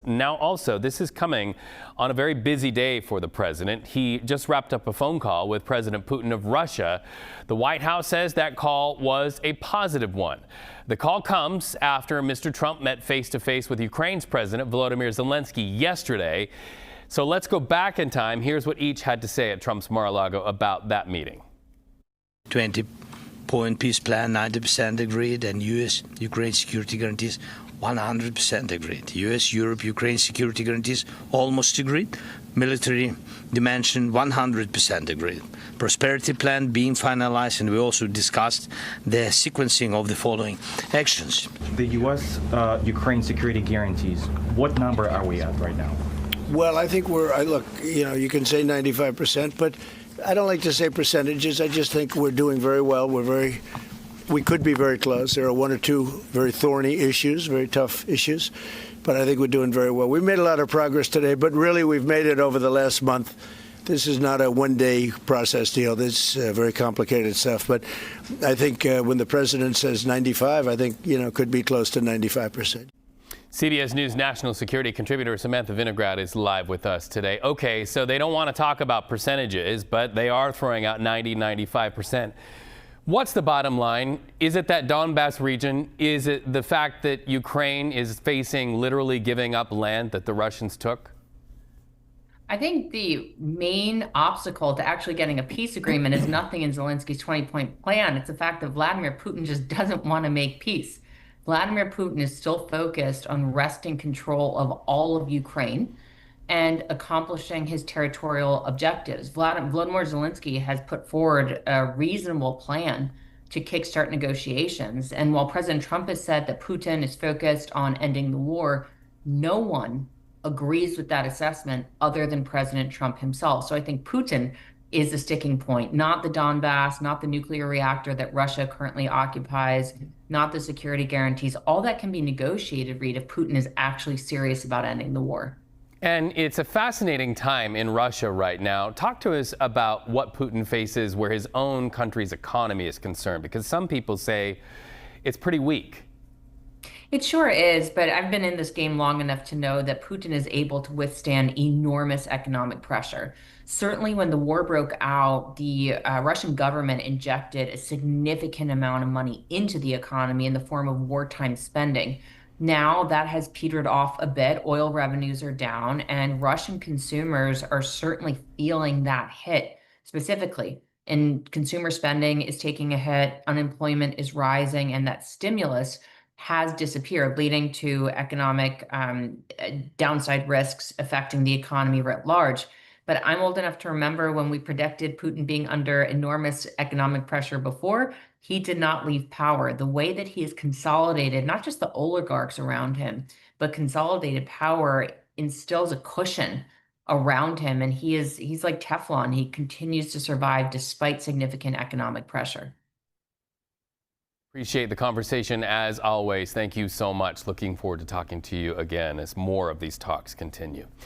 Now also, this is coming on a very busy day for the president. He just wrapped up a phone call with President Putin of Russia. The White House says that call was a positive one. The call comes after Mr. Trump met face-to-face with Ukraine's President Volodymyr Zelenskyy yesterday. So let's go back in time. Here's what each had to say at Trump's Mar-a-Lago about that meeting. 20-point peace plan, 90% agreed, and U.S.-Ukraine security guarantees 100% agreed. U.S.-Europe-Ukraine security guarantees almost agreed. Military dimension 100% agreed. Prosperity plan being finalized, and we also discussed the sequencing of the following actions. The U.S.-Ukraine security guarantees, what number are we at right now? Well, I think look, you can say 95%, but I don't like to say percentages. I just think we're doing very well. We could be very close. There are one or two very thorny issues, very tough issues, but I think we're doing very well. We made a lot of progress today, but really we've made it over the last month. This is not a one-day process deal. This is very complicated stuff. But I think when the president says 95, I think, could be close to 95%. CBS News national security contributor Samantha Vinograd is live with us today. Okay, so they don't want to talk about percentages, but they are throwing out 95%. What's the bottom line? Is it that Donbass region? Is it the fact that Ukraine is facing literally giving up land that the Russians took? I think the main obstacle to actually getting a peace agreement is nothing in Zelensky's 20-point plan. It's the fact that Vladimir Putin just doesn't want to make peace. Vladimir Putin is still focused on wresting control of all of Ukraine and accomplishing his territorial objectives. Volodymyr Zelenskyy has put forward a reasonable plan to kickstart negotiations. And while President Trump has said that Putin is focused on ending the war, no one agrees with that assessment other than President Trump himself. So I think Putin is the sticking point, not the Donbass, not the nuclear reactor that Russia currently occupies, not the security guarantees. All that can be negotiated, Reed, if Putin is actually serious about ending the war. And it's a fascinating time in Russia right now. Talk to us about what Putin faces where his own country's economy is concerned, because some people say it's pretty weak. It sure is, but I've been in this game long enough to know that Putin is able to withstand enormous economic pressure. Certainly when the war broke out, the Russian government injected a significant amount of money into the economy in the form of wartime spending. Now that has petered off a bit. Oil revenues are down, and Russian consumers are certainly feeling that hit specifically. And consumer spending is taking a hit, unemployment is rising, and that stimulus has disappeared, leading to economic downside risks affecting the economy writ large. But I'm old enough to remember when we predicted Putin being under enormous economic pressure before. He did not leave power. The way that he has consolidated, not just the oligarchs around him, but consolidated power instills a cushion around him. And he's like Teflon. He continues to survive despite significant economic pressure. Appreciate the conversation as always. Thank you so much. Looking forward to talking to you again as more of these talks continue.